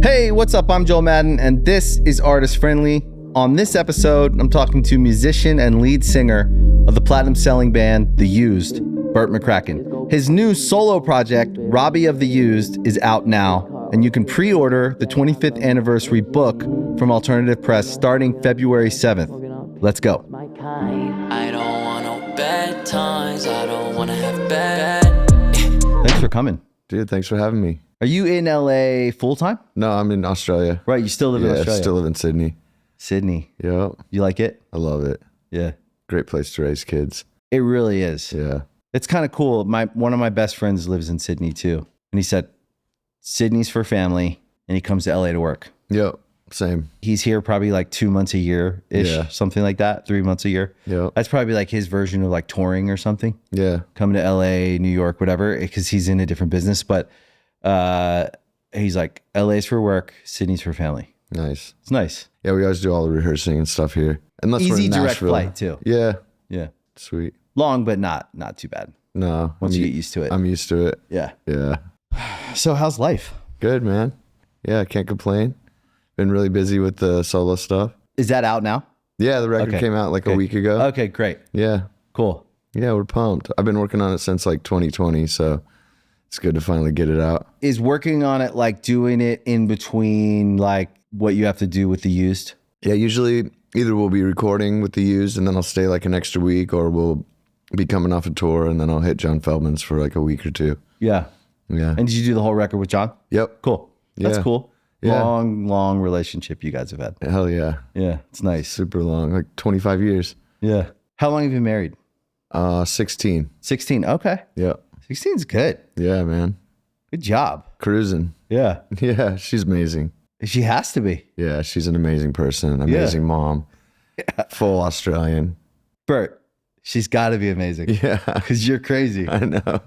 Hey, what's up? I'm Joel Madden, and this is Artist Friendly. On this episode, I'm talking to musician and lead singer of the platinum-selling band The Used, Bert McCracken. His new solo project, Robbie of the Used, is out now, and you can pre-order the 25th anniversary book from Alternative Press starting February 7th. Let's go. I don't want no bad times. I don't want to have bad. Thanks for coming. Dude, thanks for having me. Are you in LA full-time? No, I'm in Australia. Right, you still live in Australia. Yeah, still live in Sydney. Sydney. Yep. You like it? I love it. Yeah. Great place to raise kids. It really is. Yeah. It's kind of cool. One of my best friends lives in Sydney too. And he said, Sydney's for family, and he comes to LA to work. Yep. Same. He's here probably like 2 months a year-ish, Yeah. something like that, 3 months a year. Yep. That's probably like his version of like touring or something. Yeah. Coming to LA, New York, whatever, because he's in a different business. But he's like, LA's for work, Sydney's for family. Nice. It's nice. Yeah, we always do all the rehearsing and stuff here. Unless we're Easy in direct Nashville. flight too. Yeah. Yeah. Sweet. Long, but not too bad. No. Once you get used to it. I'm used to it. Yeah. Yeah. So how's life? Good, man. Yeah, I can't complain. Been really busy with the solo stuff. Is that out now? Yeah, the record Okay. came out like a week ago. Okay, great. Yeah. Cool. Yeah, we're pumped. I've been working on it since like 2020, so it's good to finally get it out. Is working on it like doing it in between like what you have to do with the Used? Yeah, usually either we'll be recording with the Used and then I'll stay like an extra week, or we'll be coming off a tour and then I'll hit John Feldman's for like a week or two. Yeah. Yeah. And did you do the whole record with John? Yep. Cool. That's Yeah. cool. Yeah. Long relationship you guys have had. Hell yeah. Yeah, it's nice. Super long, like 25 years. Yeah. How long have you been married? 16. 16. Okay. Yep. 16's good. Yeah, man. Good job. Cruising. Yeah. Yeah, she's amazing. She has to be. Yeah, she's an amazing person, amazing mom. Full Australian. Bert, she's got to be amazing. Yeah. Because you're crazy. I know.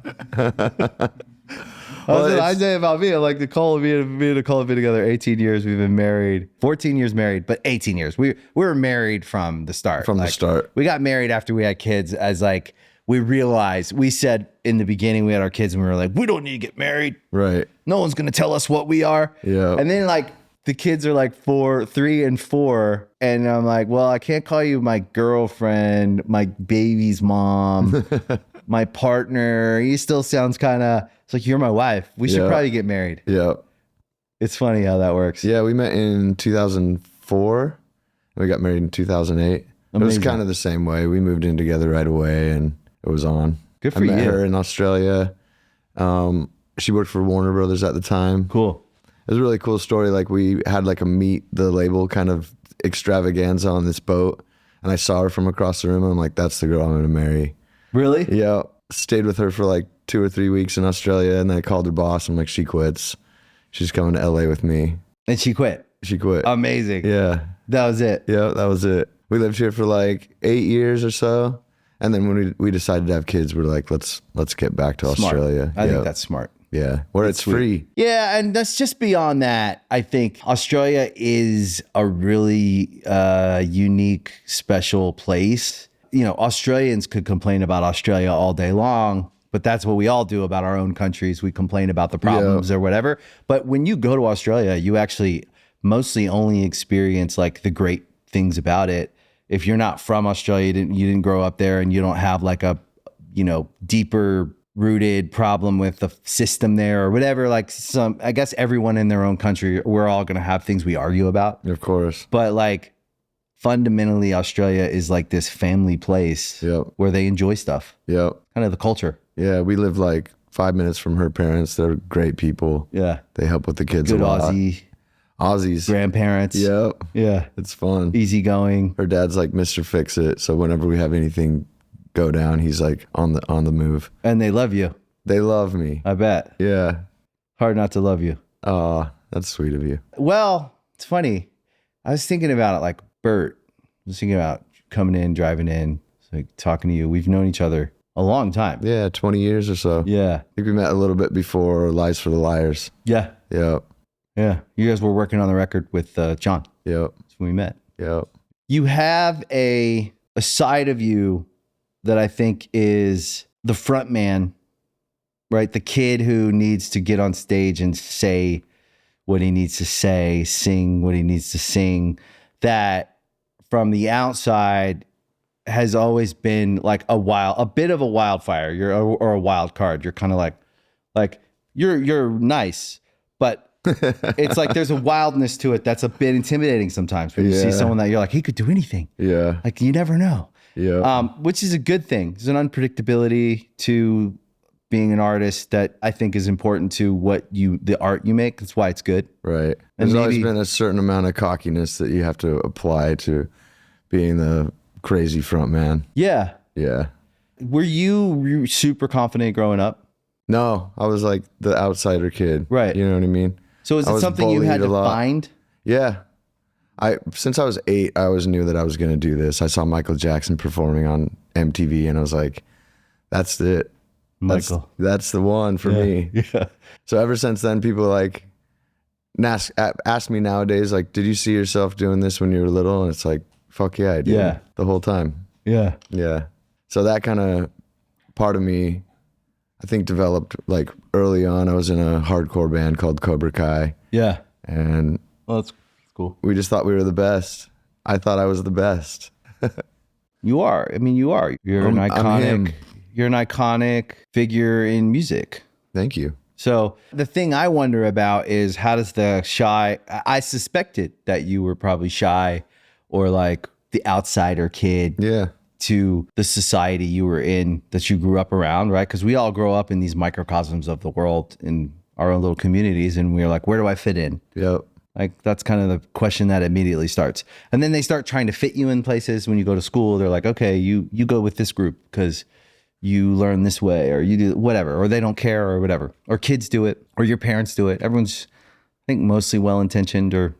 That's what I say about me. I like Nicole and me and Nicole have been together 18 years. We've been married, 14 years married, but 18 years. We were married from the start. From the start. We got married after we had kids, as like we realized, we said in the beginning we had our kids and we were like, we don't need to get married. Right. No one's going to tell us what we are. Yeah. And then like the kids are like 3 and 4. And I'm like, well, I can't call you my girlfriend, my baby's mom, my partner. He still sounds kind of, it's like, you're my wife. We should probably get married. Yeah. It's funny how that works. Yeah, we met in 2004. We got married in 2008. It was Amazing. kind of the same way. We moved in together right away and it was on. Good for I met you. her in Australia. She worked for Warner Brothers at the time. Cool. It was a really cool story. Like we had like a meet the label kind of extravaganza on this boat. And I saw her from across the room and I'm like, that's the girl I'm going to marry. Really? Yeah. Stayed with her for like 2 or 3 weeks in Australia. And then I called her boss. I'm like, she quits. She's coming to LA with me. And she quit. She quit. Amazing. Yeah. That was it. Yeah, that was it. We lived here for like 8 years or so. And then when we decided to have kids, we're like, let's get back to Smart. Australia. I think that's smart. Yeah. Where it's free. Yeah, and that's just beyond that. I think Australia is a really unique, special place. You know, Australians could complain about Australia all day long, but that's what we all do about our own countries. We complain about the problems or whatever. But when you go to Australia, you actually mostly only experience like the great things about it. If you're not from Australia, you didn't grow up there, and you don't have like a, you know, deeper rooted problem with the system there or whatever, like I guess everyone in their own country, we're all going to have things we argue about. Of course. But like fundamentally, Australia is like this family place where they enjoy stuff. Yeah. Kind of the culture. Yeah. We live like 5 minutes from her parents. They're great people. Yeah. They help with the kids Good a lot. Aussies, grandparents. Yeah. Yeah. It's fun. Easygoing. Her dad's like Mr. Fix-It. So whenever we have anything go down, he's like on the move. And they love you. They love me. I bet. Yeah. Hard not to love you. Oh, that's sweet of you. Well, it's funny. I was thinking about it, like Bert. I was thinking about coming in, driving in, like talking to you. We've known each other a long time. Yeah, 20 years or so. Yeah. I think we met a little bit before Lies for the Liars. Yeah. Yep. Yeah. You guys were working on the record with John. Yep. That's when we met. Yep. You have a side of you that I think is the front man, right? The kid who needs to get on stage and say what he needs to say, sing what he needs to sing, that from the outside has always been like a bit of a wildfire. Or a wild card. You're kind of like you're nice, but it's like there's a wildness to it that's a bit intimidating sometimes when you see someone that you're like, he could do anything. Yeah. Like you never know. Yeah. Which is a good thing. There's an unpredictability to being an artist that I think is important to the art you make. That's why it's good. Right. And There's always been a certain amount of cockiness that you have to apply to being the crazy front man. Yeah. Yeah. Were you super confident growing up? No, I was like the outsider kid. Right. You know what I mean? So is it something you had to find? Yeah. Since I was 8, I always knew that I was going to do this. I saw Michael Jackson performing on MTV and I was like, that's it. Michael. That's the one for me. Yeah. So ever since then, people like ask me nowadays, like, did you see yourself doing this when you were little? And it's like, fuck yeah, I did. Yeah. The whole time. Yeah. Yeah. So that kind of part of me, I think, developed like early on. I was in a hardcore band called Cobra Kai. Yeah. And Well, that's cool. we just thought we were the best. I thought I was the best. You are. I mean, you are. You're an I'm iconic. him. You're an iconic figure in music. Thank you. So the thing I wonder about is how does the shy, I suspected that you were probably shy or like the outsider kid Yeah. to the society you were in, that you grew up around, right? Because we all grow up in these microcosms of the world in our own little communities. And we're like, where do I fit in? Yep. Like that's kind of the question that immediately starts. And then they start trying to fit you in places when you go to school. They're like, okay, you go with this group because you learn this way, or you do whatever, or they don't care, or whatever, or kids do it, or your parents do it. Everyone's, I think, mostly well-intentioned or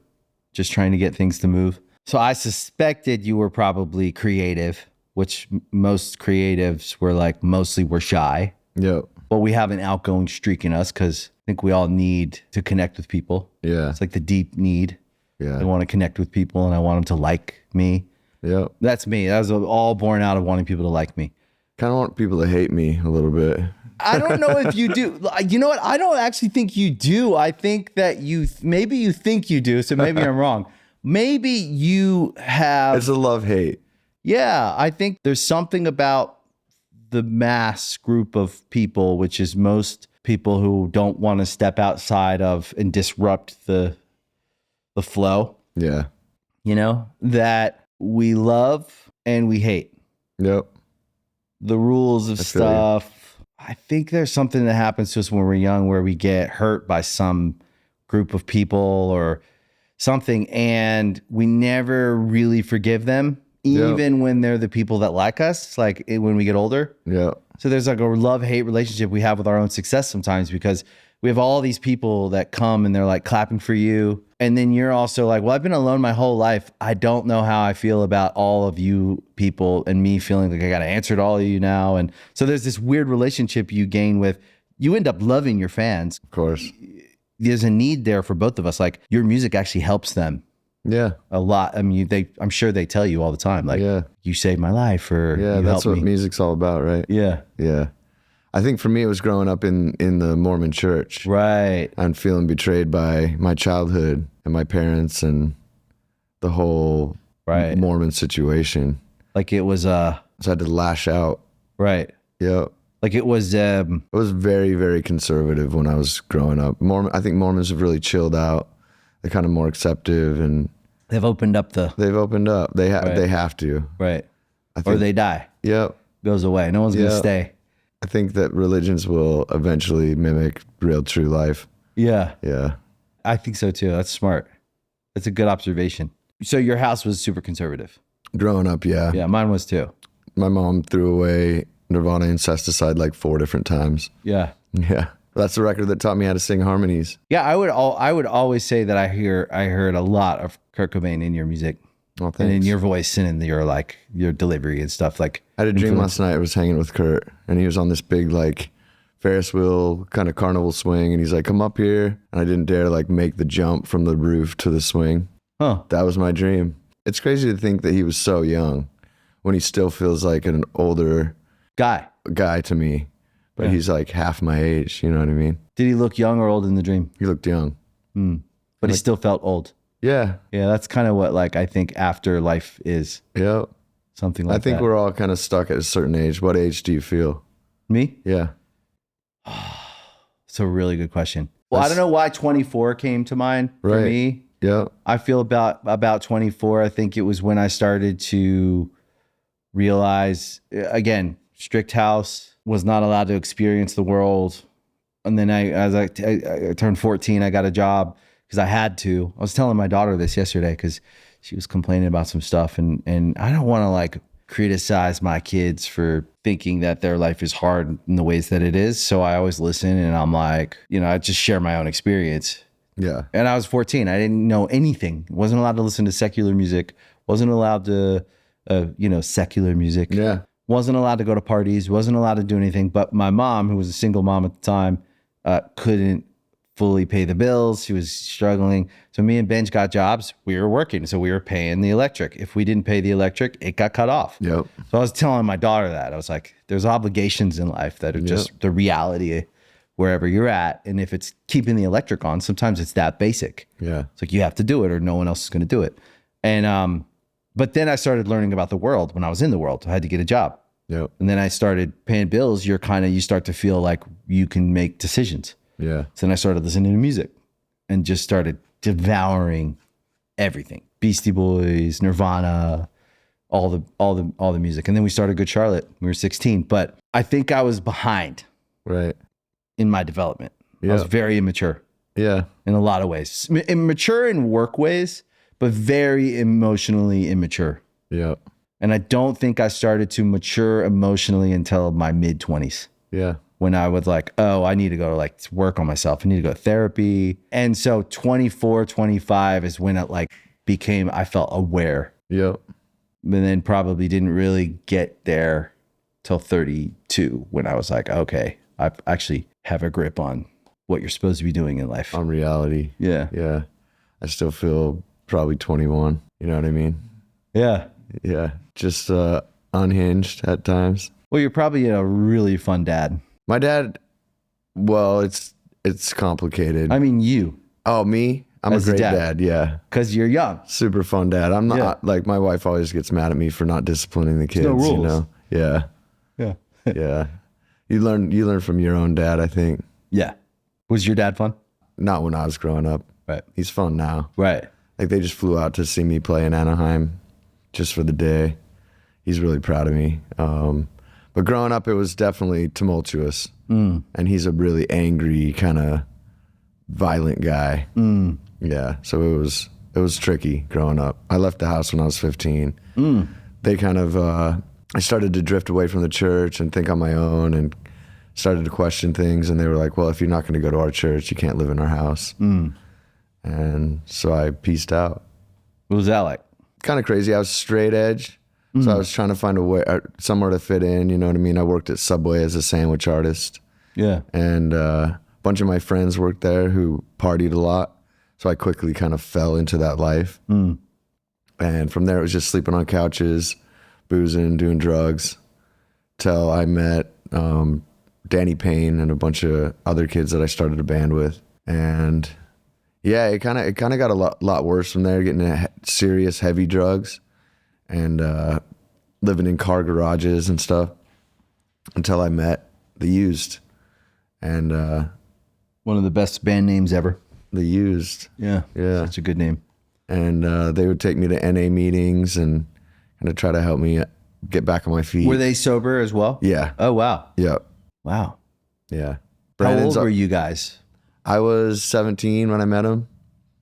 just trying to get things to move. So I suspected you were probably creative, which most creatives were shy, Yep. but we have an outgoing streak in us because I think we all need to connect with people. Yeah. It's like the deep need. Yeah. I want to connect with people and I want them to like me. Yep. That's me. That was all born out of wanting people to like me. Kind of want people to hate me a little bit. I don't know if you do. You know what? I don't actually think you do. I think that maybe you think you do. So maybe I'm wrong. Maybe you have. It's a love-hate. Yeah. I think there's something about the mass group of people, which is most people who don't want to step outside of and disrupt the flow, Yeah. you know, that we love and we hate. Yep. The rules of I feel you. stuff. I think there's something that happens to us when we're young where we get hurt by some group of people or something, and we never really forgive them, even when they're the people that like us, like when we get older. Yep. So there's like a love-hate relationship we have with our own success sometimes because we have all these people that come and they're like clapping for you. And then you're also like, well, I've been alone my whole life. I don't know how I feel about all of you people, and me feeling like I got to answer to all of you now. And so there's this weird relationship you gain with, you end up loving your fans. Of course. There's a need there for both of us. Like your music actually helps them Yeah. a lot. I mean, I'm sure they tell you all the time, like, Yeah. you saved my life, or Yeah. you That's helped what me. music's all about, right? Yeah. Yeah. I think for me, it was growing up in the Mormon church. Right. And feeling betrayed by my childhood and my parents and the whole Right. Mormon situation. Like it was, So I had to lash out. right. Yep. Like it was, I was very, very conservative when I was growing up. I think Mormons have really chilled out. They're kind of more acceptive, and they've opened up they've opened up. They have to. right. I Or think, they die, Yep. goes away. No one's going to Yeah. stay. I think that religions will eventually mimic real, true life. Yeah. Yeah. I think so too. That's smart. That's a good observation. So your house was super conservative. Growing up, yeah. Yeah, mine was too. My mom threw away Nirvana incesticide like 4 different times. Yeah. Yeah. That's the record that taught me how to sing harmonies. Yeah, I would always say that I heard a lot of Kurt Cobain in your music. Well, And in thanks. your voice and in your delivery and stuff. Like I had a dream last night. I was hanging with Kurt, and he was on this big like Ferris wheel kind of carnival swing, and he's like, "Come up here," and I didn't dare like make the jump from the roof to the swing. Huh. That was my dream. It's crazy to think that he was so young when he still feels like an older guy to me, but Yeah. he's like half my age. You know what I mean? Did he look young or old in the dream? He looked young. but he still felt old. Yeah. Yeah, that's kind of what like I think afterlife is. Yeah. Something like that. I think we're all kind of stuck at a certain age. What age do you feel? Me? Yeah. It's a really good question. Well, I don't know why 24 came to mind for Right. me. Yeah. I feel about 24. I think it was when I started to realize, again, strict house, was not allowed to experience the world. And then as I turned 14, I got a job because I had to. I was telling my daughter this yesterday because she was complaining about some stuff. And I don't want to like criticize my kids for thinking that their life is hard in the ways that it is. So I always listen and I'm like, I just share my own experience. Yeah. And I was 14. I didn't know anything. Wasn't allowed to listen to secular music. Wasn't allowed to, secular music. Yeah. Wasn't allowed to go to parties. Wasn't allowed to do anything. But my mom, who was a single mom at the time, couldn't fully pay the bills. She was struggling. So me and Benj got jobs. We were working. So we were paying the electric. If we didn't pay the electric, it got cut off. Yep. So I was telling my daughter that. I was like, there's obligations in life that are just the reality wherever you're at. And if it's keeping the electric on, sometimes it's that basic. Yeah. It's like you have to do it or no one else is going to do it. And but then I started learning about the world when I was in the world. I had to get a job. Yep. And then I started paying bills. You start to feel like you can make decisions. Yeah. So then I started listening to music and just started devouring everything. Beastie Boys, Nirvana, all the music. And then we started Good Charlotte. We were 16, but I think I was behind Right. in my development. I Yeah. was very immature Yeah. in a lot of ways. Immature in work ways, but very emotionally immature. Yeah. And I don't think I started to mature emotionally until my mid-20s. Yeah. When I was like, oh, I need to go to work on myself. I need to go to therapy. And so 24, 25 is when it like became, I felt aware. Yep. And then probably didn't really get there till 32 when I was like, okay, I actually have a grip on what you're supposed to be doing in life. On reality. Yeah. Yeah. I still feel probably 21. You know what I mean? Yeah. Yeah. Just unhinged at times. Well, you're probably a really fun dad. My dad, well, it's complicated. I mean, you, Oh, me? I'm As a a great dad. dad. Yeah. because you're young. Super fun dad. I'm not Yeah. like my wife always gets mad at me for not disciplining the kids. no rules. You know? Yeah. Yeah. Yeah. You learn from your own dad, I think. Yeah. Was your dad fun? Not when I was growing up. Right. He's fun now. Right. Like they just flew out to see me play in Anaheim just for the day. He's really proud of me. But growing up, it was definitely tumultuous. And he's a really angry, kind of violent guy. Yeah. So it was tricky growing up. I left the house when I was 15. They kind of, I started to drift away from the church and think on my own and started to question things. And they were like, well, if you're not going to go to our church, you can't live in our house. And so I pieced out. What was that like? Kind of crazy. I was straight edge. So I was trying to find a way, somewhere to fit in. You know what I mean? I worked at Subway as a sandwich artist. Yeah. And a bunch of my friends worked there who partied a lot. So I quickly kind of fell into that life. And from there, it was just sleeping on couches, boozing, doing drugs, till I met Danny Payne and a bunch of other kids that I started a band with. And yeah, it kind of got a lot worse from there, getting into serious, heavy drugs and living in car garages and stuff until I met The Used. And One of the best band names ever. The Used. Yeah. Yeah. Such a good name. And they would take me to NA meetings and kind of try to help me get back on my feet. Were they sober as well? Yeah. Oh, wow. Yep. Wow. Yeah. How old were you guys? I was 17 when I met him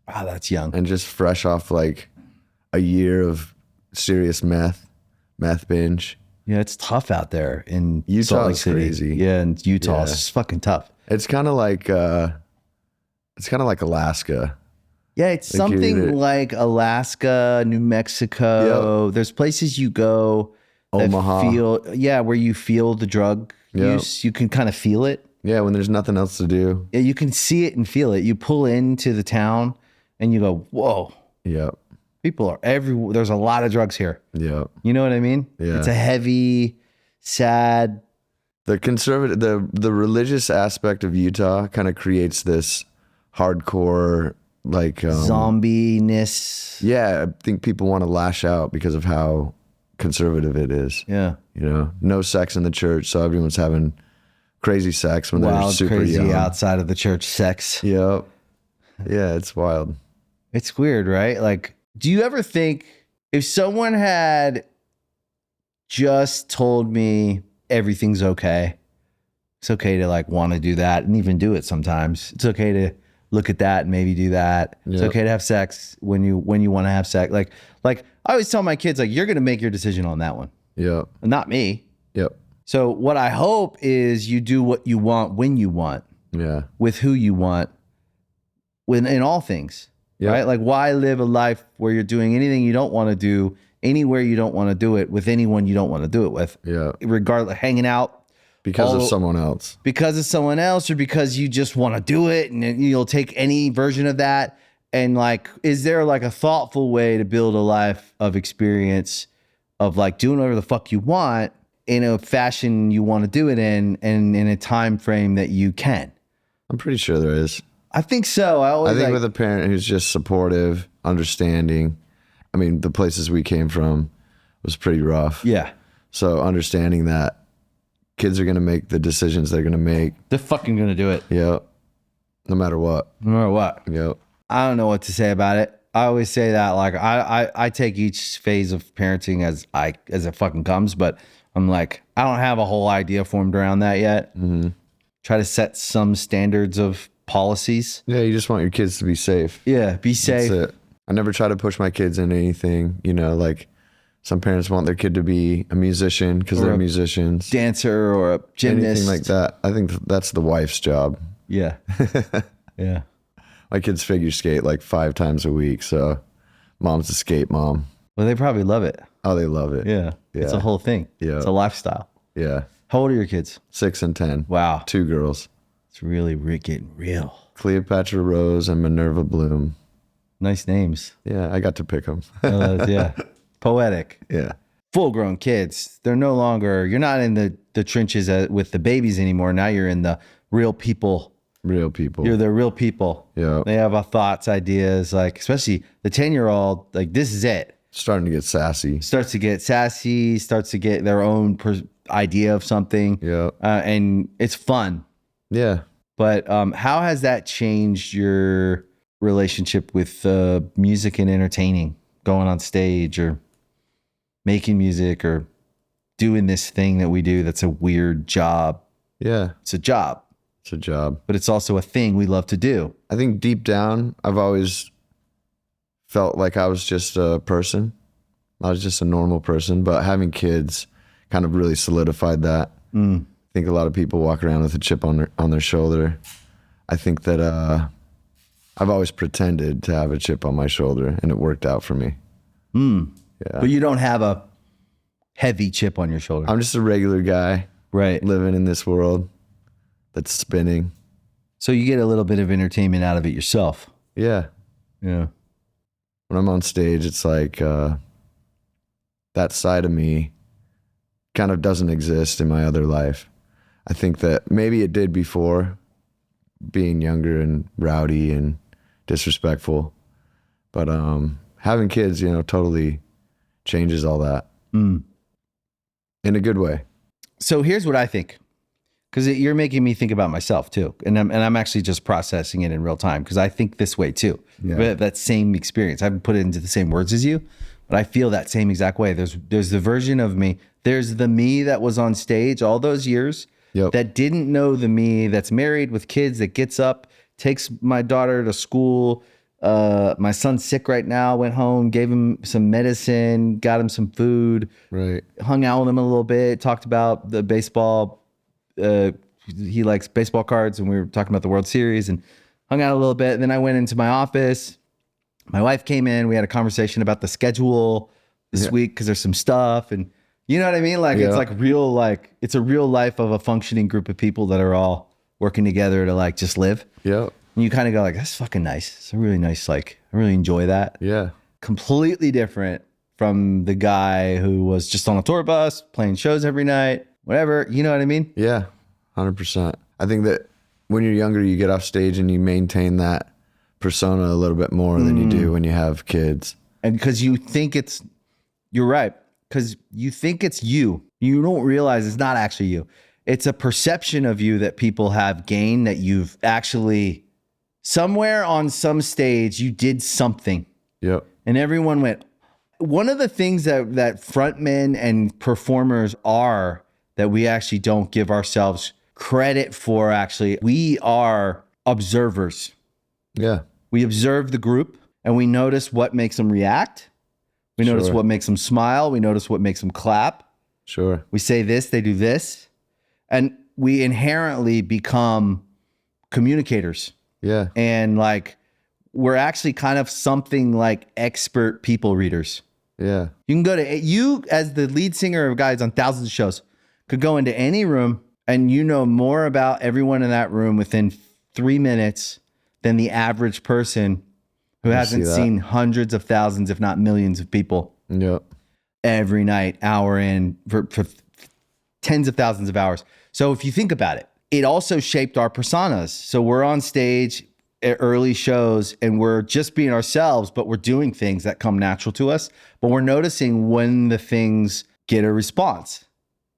Wow, that's young. and just fresh off like a year of serious meth binge. Yeah, it's tough out there in Utah Salt Lake is City. crazy. Yeah, in Utah, Yeah. it's fucking tough. It's kind of like Alaska. Yeah, it's Like something you're- like Alaska, New Mexico. There's places you go that Omaha. where you feel the drug Yep. use. You can kind of feel it. Yeah, when there's nothing else to do. Yeah, you can see it and feel it. You pull into the town and you go, whoa, Yep. people are everywhere. There's a lot of drugs here. Yep. You know what I mean? Yeah. It's a heavy, sad. The conservative, the religious aspect of Utah kind of creates this hardcore like zombie-ness. Yeah, I think people want to lash out because of how conservative it is. Yeah. You know, no sex in the church, so everyone's having crazy sex when they're Wild, super crazy young. outside of the church sex. Yep. Yeah, it's wild. It's weird, right? Like, do you ever think if someone had just told me everything's okay, it's okay to like want to do that and even do it sometimes. It's okay to look at that and maybe do that. It's Yep. okay to have sex when you want to have sex. Like I always tell my kids, like, you're going to make your decision on that one, Yep. not me. Yep. So what I hope is you do what you want when you want, Yeah. with who you want, in all things, Yep. right? Like, why live a life where you're doing anything you don't want to do, anywhere you don't want to do it, with anyone you don't want to do it with, Yeah. regardless, hanging out Because of someone else. because of someone else, or because you just want to do it, and then you'll take any version of that. And like, is there like a thoughtful way to build a life of experience of like doing whatever the fuck you want in a fashion you want to do it in, and in a time frame that you can? I'm pretty sure there is. I think so. I think with a parent who's just supportive, understanding. I mean, the places we came from was pretty rough. yeah, So understanding that kids are going to make the decisions they're going to make. they're fucking gonna do it Yep. No matter what. no matter what. Yep. I don't know what to say about it. I always say that, like, I take each phase of parenting as it fucking comes, but I'm like, I don't have a whole idea formed around that yet. Mm-hmm. Try to set some standards of policies. Yeah, you just want your kids to be safe. Yeah, be safe. That's it. I never try to push my kids into anything. You know, like some parents want their kid to be a musician because they're musicians. Dancer or a gymnast. Anything like that. I think that's the wife's job. Yeah. Yeah. My kids figure skate like 5 times a week, so mom's a skate mom. Well, they probably love it. Oh, they love it. Yeah. It's a Yeah. whole thing. Yeah. It's a lifestyle. Yeah. How old are your kids? 6 and 10. Wow. 2 girls. It's really getting real. Cleopatra Rose and Minerva Bloom. Nice names. Yeah, I got to pick them. Yeah. Poetic. Yeah. Full grown kids. They're no longer, you're not in the trenches with the babies anymore. Now you're in the real people. Real people. You're the real people. Yeah. They have thoughts, ideas, like, especially the 10-year-old, like, this is it. Starting to get sassy. Starts to get sassy, starts to get their own idea of something. Yeah. And it's fun. Yeah. But how has that changed your relationship with music and entertaining, going on stage or making music or doing this thing that we do that's a weird job? Yeah. It's a job, It's a job. but it's also a thing we love to do. I think deep down, I've always felt like I was just a person. I was just a normal person, but having kids kind of really solidified that. I think a lot of people walk around with a chip on their shoulder. I think that I've always pretended to have a chip on my shoulder, and it worked out for me. Yeah. But you don't have a heavy chip on your shoulder. I'm just a regular guy Right. living in this world that's spinning. So you get a little bit of entertainment out of it yourself. Yeah. Yeah. When I'm on stage, it's like that side of me kind of doesn't exist in my other life. I think that maybe it did before, being younger and rowdy and disrespectful. But having kids, totally changes all that in a good way. So here's what I think, because you're making me think about myself too, and I'm actually just processing it in real time because I think this way too. Yeah. I have that same experience. I haven't put it into the same words as you, but I feel that same exact way. There's the version of me. There's the me that was on stage all those years Yep. that didn't know the me that's married with kids, that gets up, takes my daughter to school. My son's sick right now. Went home, gave him some medicine, got him some food. Right. Hung out with him a little bit, talked about the baseball. He likes baseball cards, and we were talking about the World Series, and hung out a little bit. And then I went into my office. My wife came in. We had a conversation about the schedule this week because there's some stuff, and you know what I mean? Like it's like real, like it's a real life of a functioning group of people that are all working together to like just live. Yep. And you kind of go like, that's fucking nice. It's a really nice, like I really enjoy that. Yeah. Completely different from the guy who was just on a tour bus, playing shows every night, whatever. You know what I mean? Yeah. 100%. I think that when you're younger, you get off stage and you maintain that persona a little bit more than you do when you have kids. And because you think you're right. Because you think it's you. You don't realize it's not actually you. It's a perception of you that people have gained, that you've actually, somewhere on some stage, you did something. Yep. And everyone went. One of the things that frontmen and performers are that we actually don't give ourselves credit for, actually, we are observers. Yeah. We observe the group and we notice what makes them react. We notice Sure. what makes them smile. We notice what makes them clap. Sure. We say this, they do this. And we inherently become communicators. Yeah. And like, we're actually kind of something like expert people readers. Yeah. You can go to, you as the lead singer of guys on thousands of shows, could go into any room and you know more about everyone in that room within 3 minutes than the average person who hasn't seen hundreds of thousands, if not millions of people Yep. every night, hour in, for tens of thousands of hours. So if you think about it, it also shaped our personas. So we're on stage at early shows and we're just being ourselves, but we're doing things that come natural to us. But we're noticing when the things get a response,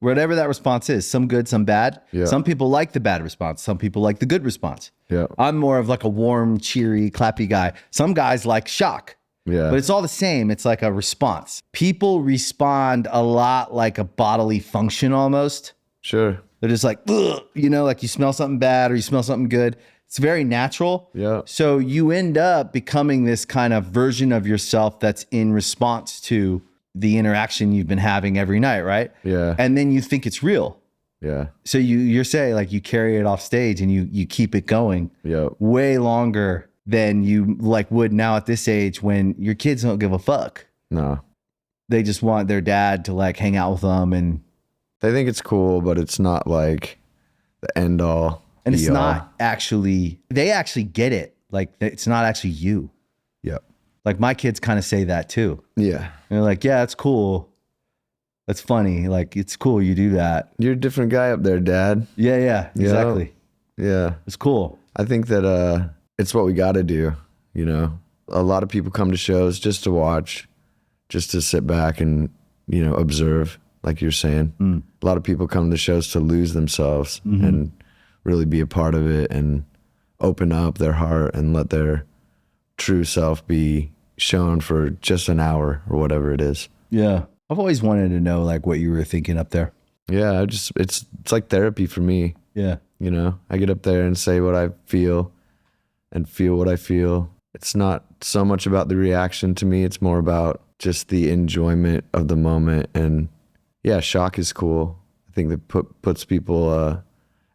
whatever that response is, some good, some bad. Yeah. Some people like the bad response. Some people like the good response. Yeah. I'm more of like a warm, cheery, clappy guy. Some guys like shock. Yeah. But it's all the same. It's like a response. People respond a lot like a bodily function almost. Sure. They're just like, ugh, you know, like you smell something bad or you smell something good. It's very natural. Yeah. So you end up becoming this kind of version of yourself that's in response to the interaction you've been having every night, right? Yeah. And then you think it's real. Yeah. So you're saying like you carry it off stage and you keep it going Yep. way longer than you like would now at this age when your kids don't give a fuck. No. They just want their dad to like hang out with them and They think it's cool, but it's not like the end all. and it's be all. not actually, they actually get it. Like it's not actually you. Yep. Like my kids kind of say that too. Yeah. And they're like, yeah, it's cool. That's funny. Like it's cool you do that. You're a different guy up there, Dad. Yeah, exactly. Yeah. It's cool. I think that it's what we got to do, you know. A lot of people come to shows just to watch, just to sit back and, you know, observe, like you're saying. A lot of people come to shows to lose themselves and really be a part of it and open up their heart and let their true self be shown for just an hour or whatever it is. Yeah. I've always wanted to know like what you were thinking up there. Yeah, it's like therapy for me. Yeah. You know, I get up there and say what I feel and feel what I feel. It's not so much about the reaction to me. It's more about just the enjoyment of the moment. And yeah, shock is cool. I think that puts people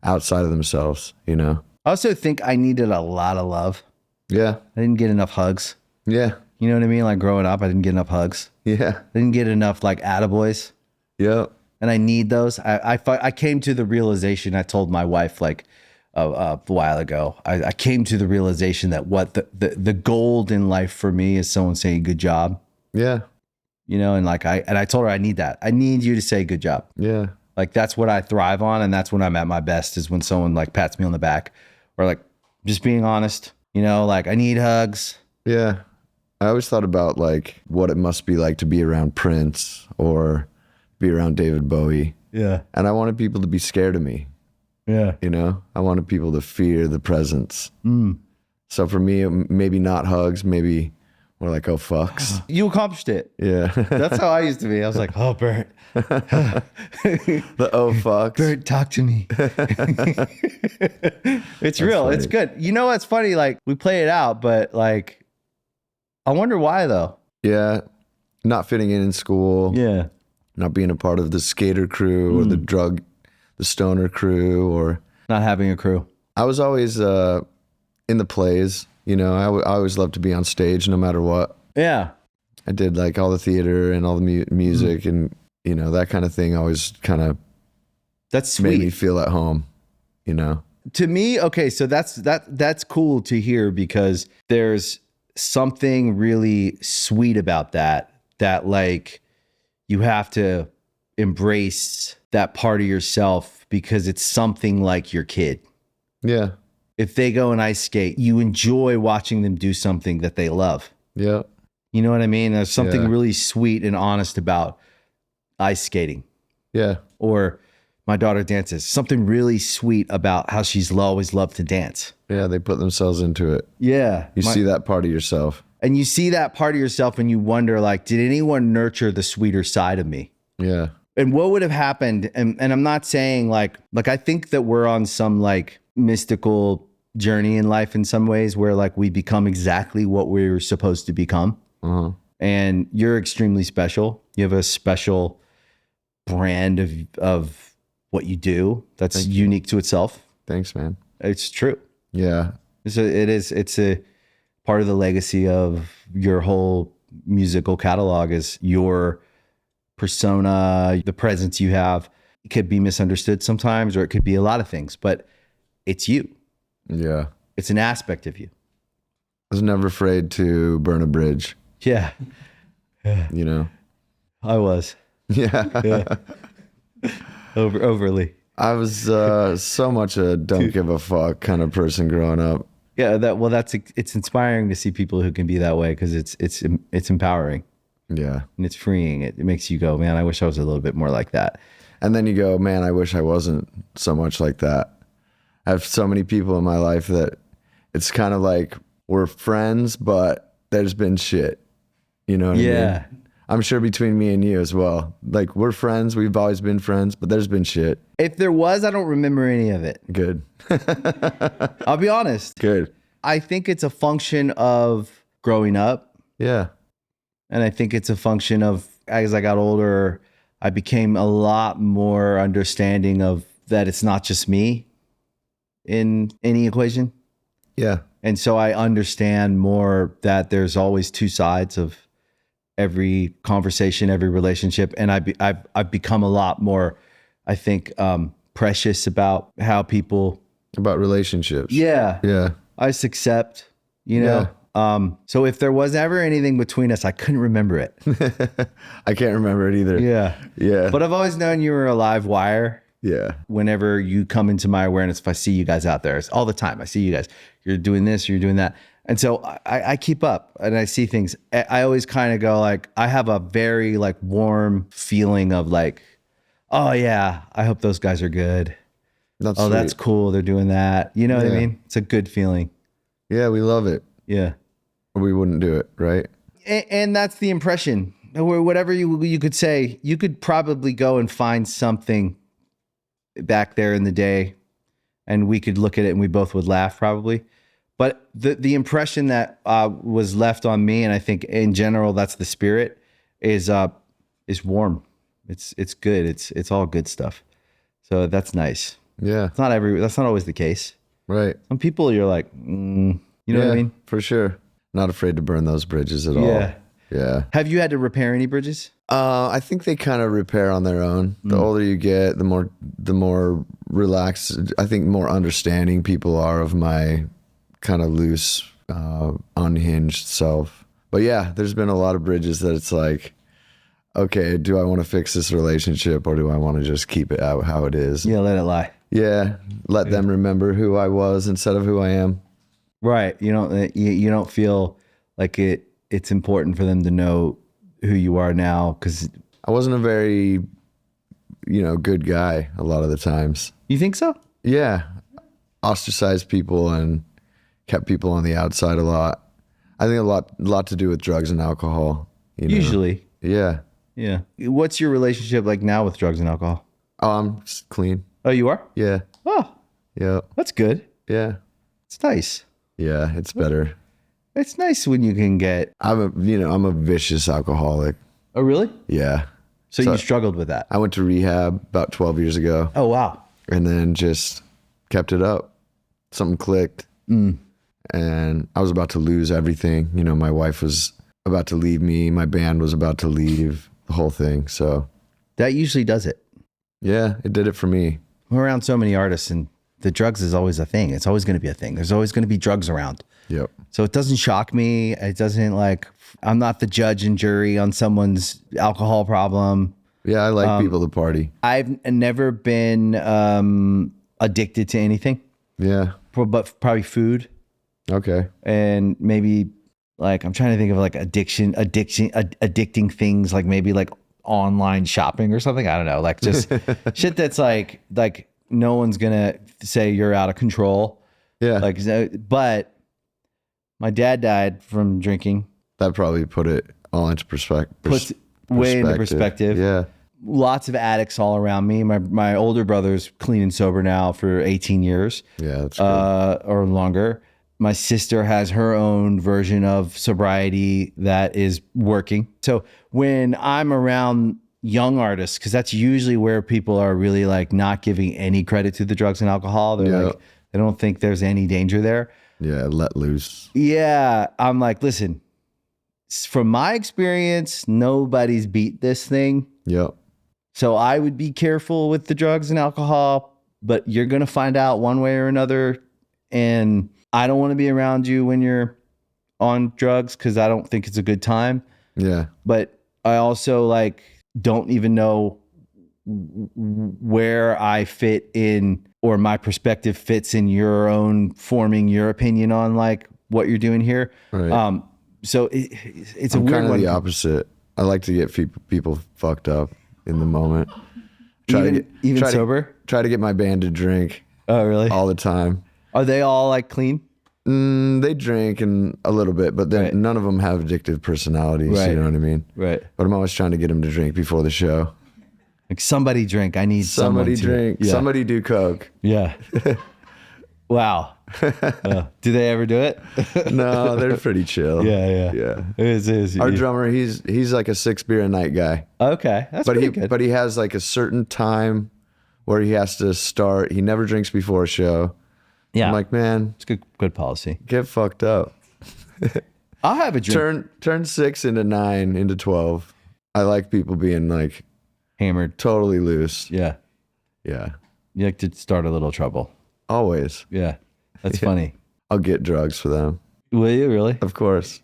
outside of themselves, you know? I also think I needed a lot of love. Yeah. I didn't get enough hugs. Yeah. You know what I mean? Like growing up, I didn't get enough hugs. Yeah. I didn't get enough like attaboys. Yep. And I need those. I came to the realization, I told my wife like a while ago, I came to the realization that what the gold in life for me is someone saying good job, Yeah. you know, and like I told her I need that. I need you to say good job. Yeah. Like that's what I thrive on. And that's when I'm at my best is when someone like pats me on the back or like just being honest, you know, like I need hugs. Yeah. I always thought about like what it must be like to be around Prince or be around David Bowie. Yeah. And I wanted people to be scared of me. Yeah. You know, I wanted people to fear the presence. So for me, maybe not hugs, maybe more like, oh, fucks. You accomplished it. Yeah. That's how I used to be. I was like, oh, Bert. The oh, fucks. Bert, talk to me. It's real. funny. It's good. You know what's funny? Like we play it out, but like, I wonder why though. Yeah. Not fitting in school. Yeah. Not being a part of the skater crew or the stoner crew, or Not having a crew. I was always in the plays. You know, I always loved to be on stage no matter what. Yeah. I did like all the theater and all the music and, you know, that kind of thing always kind of That's made me sweet. feel at home, you know? To me, okay, so that's cool to hear because there's something really sweet about that like you have to embrace that part of yourself because it's something like your kid. Yeah. if they go and ice skate, you enjoy watching them do something that they love. Yeah. You know what I mean? There's something Yeah. really sweet and honest about ice skating. Yeah. Or my daughter dances. Something really sweet about how she's always loved to dance. Yeah. They put themselves into it. Yeah. You see that part of yourself. And you see that part of yourself and you wonder, like, did anyone nurture the sweeter side of me? Yeah. And what would have happened? And I'm not saying like I think that we're on some like mystical journey in life in some ways where like we become exactly what we're supposed to become. Uh-huh. And you're extremely special. You have a special brand of what you do that's unique to itself. Thanks, man. It's true. Yeah. It's a part of the legacy of your whole musical catalog is your persona, the presence you have. It could be misunderstood sometimes, or it could be a lot of things, but it's you. Yeah. It's an aspect of you. I was never afraid to burn a bridge, Yeah, you know? I was. Yeah. Overly. I was so much a don't give a fuck kind of person growing up. Yeah, it's inspiring to see people who can be that way because it's empowering Yeah. and it's freeing. It makes you go, man, I wish I was a little bit more like that. And then you go, man, I wish I wasn't so much like that. I have so many people in my life that it's kind of like we're friends, but there's been shit. You know what I mean? I'm sure between me and you as well. Like we're friends. We've always been friends, but there's been shit. If there was, I don't remember any of it. Good. I'll be honest. Good. I think it's a function of growing up. Yeah. And I think it's a function of, as I got older, I became a lot more understanding of that it's not just me in any equation. Yeah. And so I understand more that there's always two sides of every conversation, every relationship. And I've become a lot more, I think, precious about how people. About relationships. Yeah. Yeah. I just accept, you know. So if there was ever anything between us, I couldn't remember it. I can't remember it either. Yeah. Yeah. But I've always known you were a live wire. Yeah. Whenever you come into my awareness, if I see you guys out there, it's all the time. I see you guys. You're doing this, you're doing that. And so I keep up and I see things. I always kind of go like, I have a very like warm feeling of like, oh yeah, I hope those guys are good. That's Oh, sweet. that's cool. They're doing that. You know what I Yeah. mean? It's a good feeling. Yeah, we love it. Yeah. Or we wouldn't do it, right? And that's the impression. Or whatever you could say, you could probably go and find something back there in the day and we could look at it and we both would laugh probably. But the impression that was left on me, and I think in general that's the spirit, is warm. It's good. It's all good stuff. So that's nice. Yeah. That's not always the case. Right. Some people you're like, you know what I mean? For sure. Not afraid to burn those bridges at Yeah. all. Yeah. Have you had to repair any bridges? I think they kind of repair on their own. The older you get, the more relaxed, I think more understanding people are of my kind of loose, unhinged self. But yeah, there's been a lot of bridges that it's like, okay, do I want to fix this relationship or do I want to just keep it out how it is? Yeah, let it lie. Yeah. Let them remember who I was instead of who I am. Right. You don't feel like it's important for them to know who you are now because I wasn't a very, good guy a lot of the times. you think so? Yeah. Ostracized people and kept people on the outside a lot. I think a lot to do with drugs and alcohol. Usually. Yeah. Yeah. What's your relationship like now with drugs and alcohol? Oh, I'm just clean. Oh, you are? Yeah. Oh, Yeah. that's good. Yeah. It's nice. Yeah. It's better. It's nice when you can get. I'm a vicious alcoholic. Oh, really? Yeah. So you struggled with that? I went to rehab about 12 years ago Oh, wow. and then just kept it up. Something clicked. And I was about to lose everything. My wife was about to leave me. My band was about to leave, the whole thing. So That usually does it. yeah, it did it for me. We're around so many artists and the drugs is always a thing. It's always going to be a thing. There's always going to be drugs around. Yep. So it doesn't shock me. It doesn't I'm not the judge and jury on someone's alcohol problem. Yeah, I like people to party. I've never been addicted to anything. Yeah. but probably food. Okay. And maybe like, I'm trying to think of like addicting things, like maybe like online shopping or something. I don't know. Like just shit that's like no one's gonna say you're out of control. Yeah. Like, but my dad died from drinking. That probably put it all into Puts way into perspective. Yeah. Lots of addicts all around me. My older brother's clean and sober now for 18 years. Yeah, that's good. Or longer. My sister has her own version of sobriety that is working. So when I'm around young artists, because that's usually where people are really like not giving any credit to the drugs and alcohol. They're like, they don't think there's any danger there. Yeah, let loose. Yeah, I'm like, listen, from my experience, nobody's beat this thing. Yep. So I would be careful with the drugs and alcohol, but you're going to find out one way or another. And I don't want to be around you when you're on drugs because I don't think it's a good time. Yeah. But I also like don't even know where I fit in or my perspective fits in your own forming your opinion on like what you're doing here. Right. So it's a I'm weird kind of one. the opposite. I like to get people fucked up in the moment. Even sober? Try to get my band to drink. Oh, really? All the time. Are they all like clean? They drink and a little bit, but then none of them have addictive personalities. Right. You know what I mean? Right. But I'm always trying to get them to drink before the show. Like somebody drink. I need Somebody drink. Yeah. Somebody do coke. Yeah. Wow. Do they ever do it? No, they're pretty chill. Yeah. Yeah. It is. Our drummer, he's like a 6 beer a night guy. Okay. That's pretty good. But he has like a certain time where he has to start. He never drinks before a show. Yeah. I'm like, man, it's good policy. get fucked up. I'll have a drink. Turn 6 into 9 into 12. I like people being like Hammered. totally loose. Yeah. Yeah. You like to start a little trouble. Always. Yeah. That's funny. I'll get drugs for them. Will you really? Of course.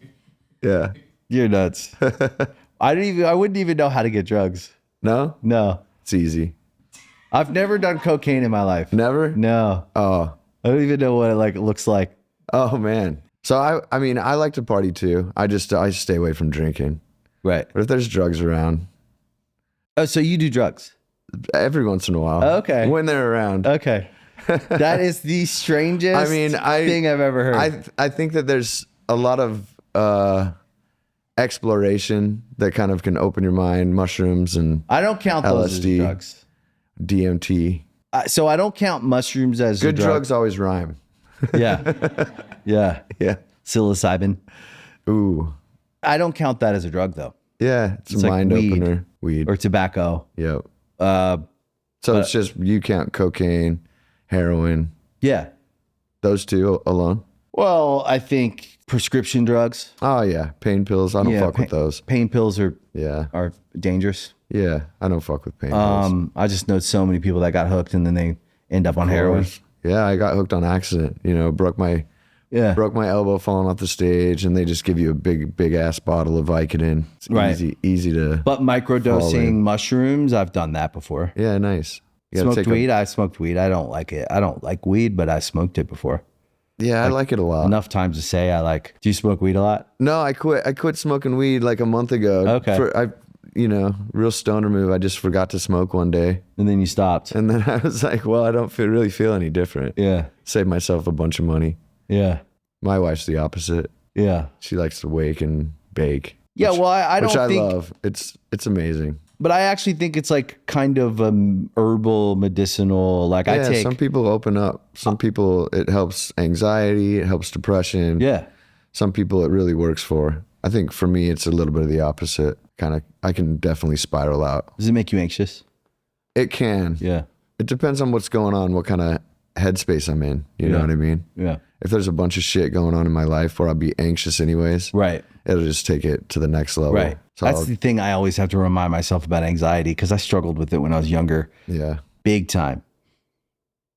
Yeah. You're nuts. I wouldn't even know how to get drugs. No? No. It's easy. I've never done cocaine in my life. Never? No. Oh. I don't even know what it looks like. Oh man. So I mean, I like to party too. I just stay away from drinking. Right. But if there's drugs around, Oh, so you do drugs? every once in a while. Okay. When they're around. Okay. That is the strangest thing I've ever heard. I think that there's a lot of exploration that kind of can open your mind. Mushrooms and I don't count those LSD, as drugs. DMT. So I don't count mushrooms as Good a drug. drugs always rhyme. Yeah. Yeah. Yeah. Psilocybin. Ooh. I don't count that as a drug though. Yeah. It's a like mind weed. opener. Weed. Or tobacco. Yep. Uh, So it's just, you count cocaine, heroin, yeah. those two alone? Well, I think prescription drugs. Oh yeah. Pain pills. I don't fuck with those. Pain pills are Yeah. dangerous. Yeah. I don't fuck with pain pills. I just know so many people that got hooked and then they end up on heroin. Yeah. I got hooked on accident. You know, broke my elbow falling off the stage, and they just give you a big ass bottle of Vicodin. It's easy to. But microdosing mushrooms, I've done that before. Yeah, nice. You gotta Smoked weed. I smoked weed. I don't like it. I don't like weed, but I smoked it before. Yeah, I like it a lot. Enough times to say I like. Do you smoke weed a lot? No, I quit smoking weed like a month ago. Okay. Real stoner move. I just forgot to smoke one day, And then you stopped. and then I was like, well, I don't really feel any different. Yeah. Saved myself a bunch of money. Yeah. My wife's the opposite. Yeah. She likes to wake and bake. Yeah. Well, I don't which I think. love. It's amazing. But I actually think it's like kind of herbal, medicinal. Like I take. Some people open up. Some people it helps anxiety. It helps depression. Yeah. Some people it really works for. I think for me it's a little bit of the opposite. Kind of, I can definitely spiral out. Does it make you anxious? It can. Yeah. It depends on what's going on, what kind of headspace I'm in. You know what I mean? Yeah. If there's a bunch of shit going on in my life where I'll be anxious anyways, Right. it'll just take it to the next level. Right. So That's the thing I always have to remind myself about anxiety because I struggled with it when I was younger. yeah. Big time.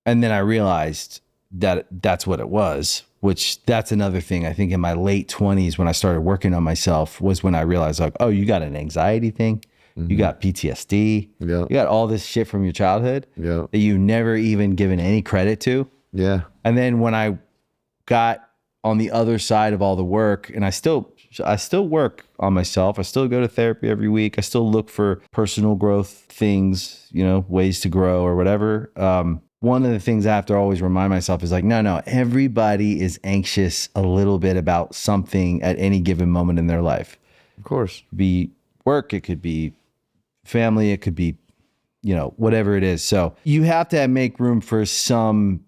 And then I realized that that's what it was, which that's another thing. I think in my late 20s when I started working on myself was when I realized like, oh, you got an anxiety thing. You got PTSD. Yeah. You got all this shit from your childhood Yeah. that you've never even given any credit to. Yeah. And then when I got on the other side of all the work, and I still work on myself. I still go to therapy every week. I still look for personal growth things, ways to grow or whatever. One of the things I have to always remind myself is like, no, everybody is anxious a little bit about something at any given moment in their life. Of course. It could be work, it could be family, it could be, whatever it is. So you have to make room for some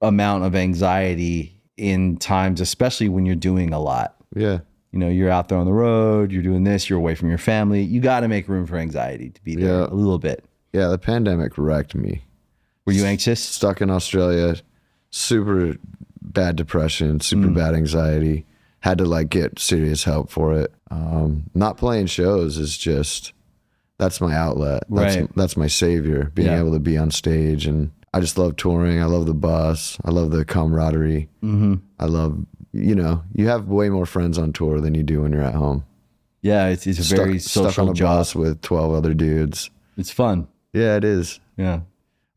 amount of anxiety in times, especially when you're doing a lot. Yeah. You're out there on the road, you're doing this, you're away from your family. You got to make room for anxiety to be there a little bit. Yeah, the pandemic wrecked me. Were you anxious? Stuck in Australia, super bad depression, super bad anxiety. Had to get serious help for it. Not playing shows is just, that's my outlet. That's my savior, being able to be on stage. And I just love touring. I love the bus. I love the camaraderie. Mm-hmm. I love, you have way more friends on tour than you do when you're at home. Yeah, it's a very social stuck on a job. bus with 12 other dudes. It's fun. Yeah, it is. Yeah.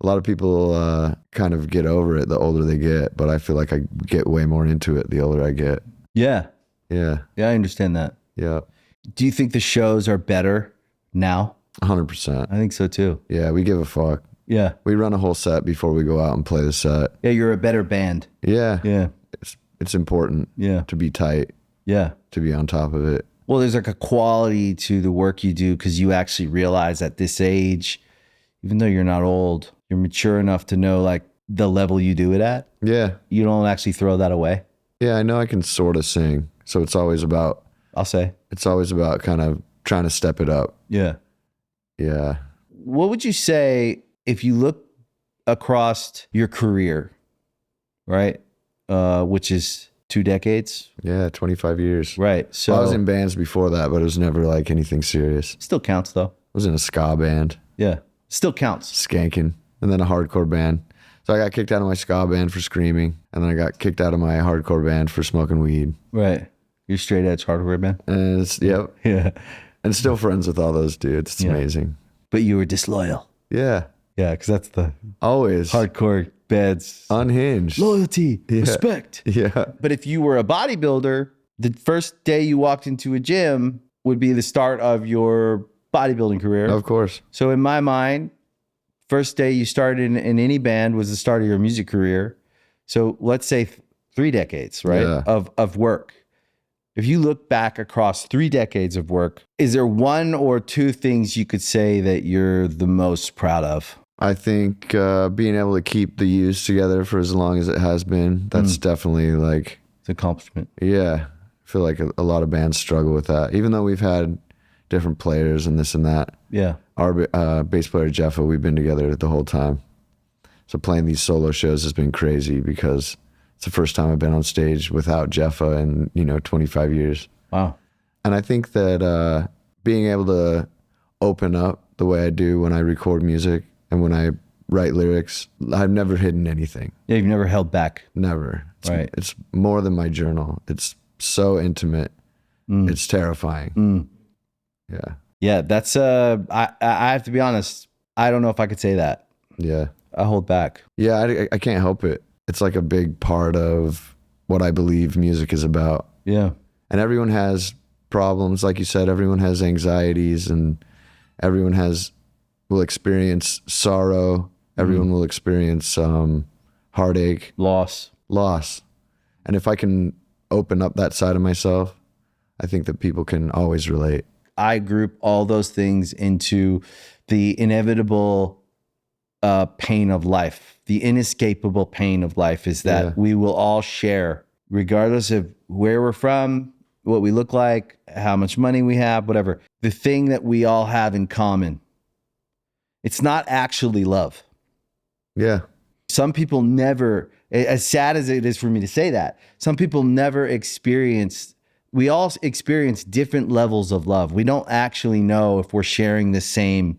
A lot of people kind of get over it the older they get, but I feel like I get way more into it the older I get. Yeah. Yeah. Yeah, I understand that. Yeah. Do you think the shows are better now? 100%. I think so too. Yeah, we give a fuck. Yeah. We run a whole set before we go out and play the set. Yeah, you're a better band. Yeah. Yeah. It's important to be tight. Yeah. To be on top of it. Well, there's like a quality to the work you do because you actually realize at this age, even though you're not old, you're mature enough to know like the level you do it at. Yeah. You don't actually throw that away. Yeah, I know I can sort of sing. So it's always about kind of trying to step it up. Yeah. Yeah. What would you say if you look across your career, right? Which is 2 decades. Yeah, 25 years. Right. So I was in bands before that, but it was never like anything serious. Still counts though. I was in a ska band. Yeah. Still counts. Skanking. And then a hardcore band. So I got kicked out of my ska band for screaming. And then I got kicked out of my hardcore band for smoking weed. Right. You're straight edge hardcore band. And it's, yep. Yeah. And still friends with all those dudes. It's amazing. But you were disloyal. Yeah. Yeah, because that's the always hardcore bands. Unhinged. Loyalty, respect. Yeah. But if you were a bodybuilder, the first day you walked into a gym would be the start of your bodybuilding career. Of course. So in my mind, first day you started in any band was the start of your music career. So let's say 3 decades, right? Yeah. Of work. If you look back across 3 decades of work, is there 1 or 2 things you could say that you're the most proud of? I think being able to keep the U's together for as long as it has been, that's definitely like... It's an accomplishment. Yeah. I feel like a lot of bands struggle with that. Even though we've had different players and this and that. Yeah. Our bass player, Jeffa, we've been together the whole time. So playing these solo shows has been crazy because it's the first time I've been on stage without Jeffa in, 25 years. Wow. And I think that being able to open up the way I do when I record music and when I write lyrics, I've never hidden anything. Yeah, you've never held back. Never. Right. It's more than my journal. It's so intimate. It's terrifying. Yeah. Yeah, that's I have to be honest, I don't know if I could say that. Yeah. I hold back. Yeah, I can't help it. It's like a big part of what I believe music is about. Yeah. And everyone has problems. Like you said, everyone has anxieties and everyone will experience sorrow. Everyone will experience heartache. Loss. And if I can open up that side of myself, I think that people can always relate. I group all those things into the inevitable pain of life. The inescapable pain of life is that we will all share, regardless of where we're from, what we look like, how much money we have, whatever. The thing that we all have in common, it's not actually love. Yeah. Some people never, as sad as it is for me to say that, some people never we all experience different levels of love. We don't actually know if we're sharing the same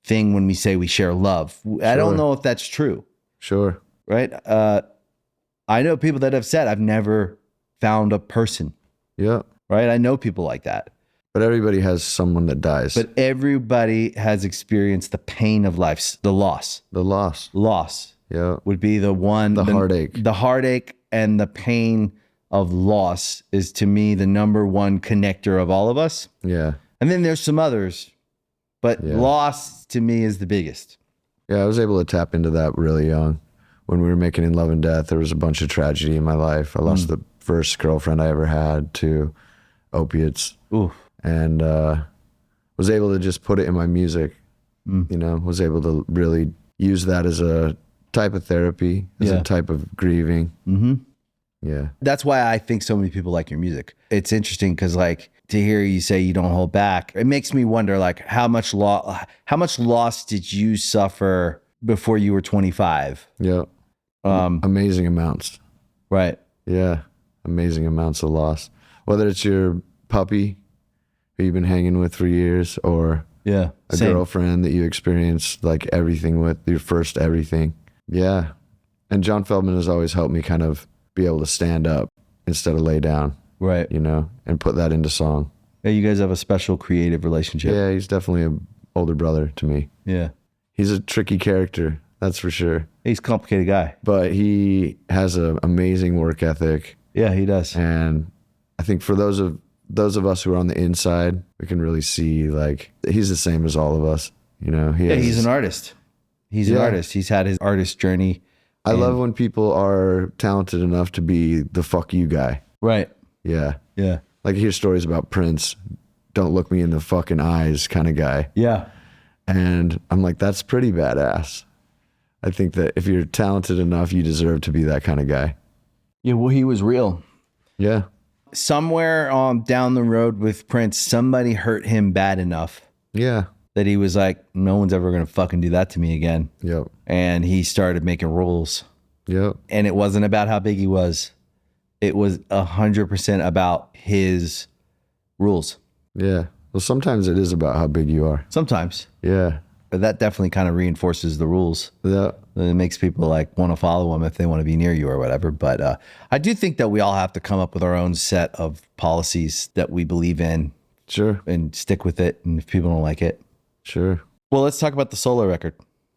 thing when we say we share love. Sure. I don't know if that's true. Sure. Right? I know people that have said, I've never found a person. Yeah. Right? I know people like that. But everybody has someone that dies. But everybody has experienced the pain of life, the loss. The loss. Loss. Yeah. would be the one. The heartache. The heartache and the pain of loss is to me the number one connector of all of us. Yeah. And then there's some others, but Yeah. loss to me is the biggest. Yeah, I was able to tap into that really young. When we were making In Love and Death, there was a bunch of tragedy in my life. I lost the first girlfriend I ever had to opiates. Ooh. And was able to just put it in my music. You know, was able to really use that as a type of therapy, as a type of grieving. Mm-hmm. Yeah. That's why I think so many people like your music. It's interesting because, like, to hear you say you don't hold back, it makes me wonder, like, how much loss did you suffer before you were 25? Yeah. Amazing amounts. Right. Yeah. Amazing amounts of loss. Whether it's your puppy who you've been hanging with for years, or a girlfriend that you experienced like everything with, your first everything. Yeah. And John Feldman has always helped me kind of be able to stand up instead of lay down. Right. You know, and put that into song. Yeah, you guys have a special creative relationship. Yeah, he's definitely an older brother to me. Yeah. He's a tricky character, that's for sure. He's a complicated guy. But he has an amazing work ethic. Yeah, he does. And I think for those of us who are on the inside, we can really see, like, he's the same as all of us. You know, he's an artist. He's an artist. He's had his artist journey. I love when people are talented enough to be the fuck you guy. Right. Yeah. Yeah. Like I hear stories about Prince, don't look me in the fucking eyes kind of guy. Yeah. And I'm like, that's pretty badass. I think that if you're talented enough, you deserve to be that kind of guy. Yeah, well, he was real. Yeah. Somewhere down the road with Prince, somebody hurt him bad enough. Yeah. That he was like, no one's ever going to fucking do that to me again. Yep. And he started making rules. Yep. And it wasn't about how big he was. It was 100% about his rules. Yeah. Well, sometimes it is about how big you are. Sometimes. Yeah. But that definitely kind of reinforces the rules. Yeah. It makes people like want to follow them if they want to be near you or whatever. But I do think that we all have to come up with our own set of policies that we believe in. Sure. And stick with it. And if people don't like it. Sure. Well, let's talk about the solo record.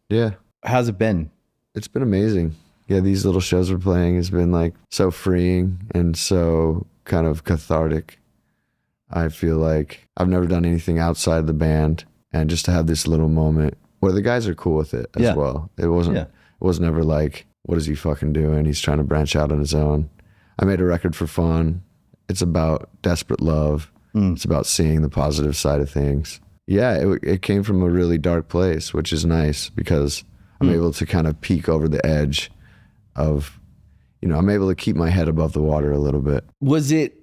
Yeah. How's it been? It's been amazing. Yeah, these little shows we're playing has been like so freeing and so kind of cathartic. I feel like I've never done anything outside the band, and just to have this little moment where the guys are cool with it as well. It was never like, what is he fucking doing? He's trying to branch out on his own. I made a record for fun. It's about desperate love. It's about seeing the positive side of things. Yeah, it came from a really dark place, which is nice because I'm able to kind of peek over the edge of, you know, I'm able to keep my head above the water a little bit. Was it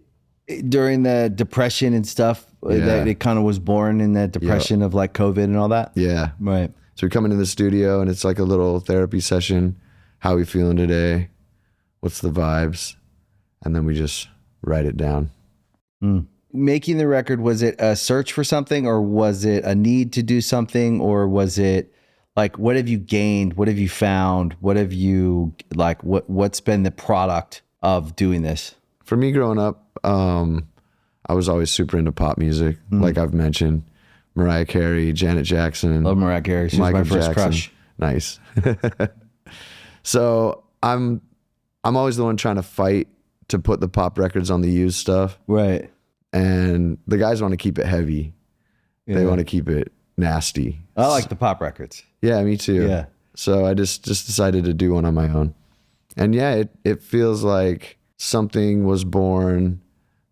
during the depression and stuff that it kind of was born in that depression of like COVID and all that? Yeah. Right. So we come into the studio and it's like a little therapy session. How are we feeling today? What's the vibes? And then we just write it down. Making the record, was it a search for something, or was it a need to do something, or was it like, what have you gained? What have you found? What have you like, what's been the product of doing this? For me growing up, I was always super into pop music. Like I've mentioned, Mariah Carey, Janet Jackson. Love Mariah Carey. She's my first crush. Nice. So I'm always the one trying to fight to put the pop records on the used stuff. Right. And the guys want to keep it heavy. Yeah. They want to keep it nasty. I like the pop records. Yeah, me too. Yeah. So I just decided to do one on my own. And yeah, it feels like something was born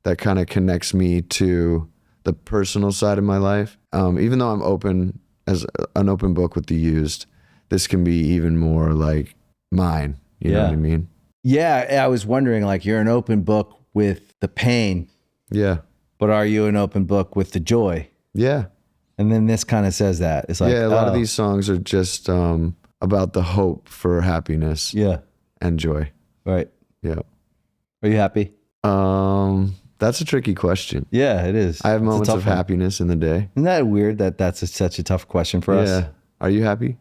that kind of connects me to the personal side of my life. Even though I'm open as an open book with the used, this can be even more like mine. You know what I mean? Yeah. I was wondering, like, you're an open book with the pain. Yeah. But are you an open book with the joy? Yeah. And then this kind of says that. It's like, yeah, a lot of these songs are just about the hope for happiness. Yeah. And joy. Right. Yeah. Are you happy? That's a tricky question. Yeah, it is. I have moments of happiness in the day. Isn't that weird that that's such a tough question for us? Yeah. Are you happy?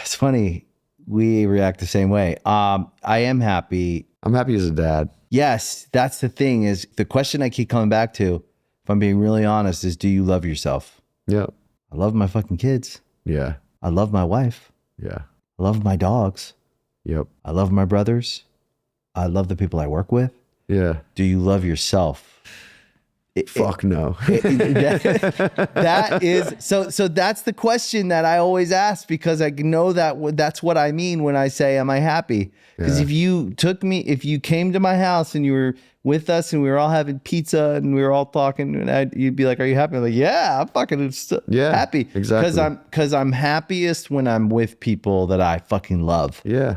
It's funny. We react the same way. I am happy. I'm happy as a dad. Yes, that's the thing, is the question I keep coming back to, if I'm being really honest, is do you love yourself? Yeah. I love my fucking kids. Yeah. I love my wife. Yeah. I love my dogs. Yep. I love my brothers. I love the people I work with. Yeah. Do you love yourself? Fuck no. That is so that's the question that I always ask, because I know that's what I mean when I say, am I happy? Because if you came to my house and you were with us and we were all having pizza and we were all talking, and you'd be like, are you happy? I'm like, yeah, I'm fucking happy. Exactly. Because I'm happiest when I'm with people that I fucking love. Yeah.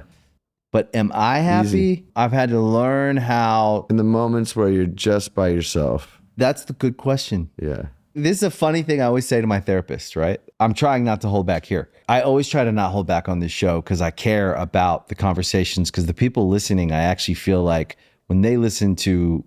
But am I happy? Easy. I've had to learn how. In the moments where you're just by yourself. That's the good question. Yeah. This is a funny thing I always say to my therapist, right? I'm trying not to hold back here. I always try to not hold back on this show because I care about the conversations, because the people listening, I actually feel like when they listen to,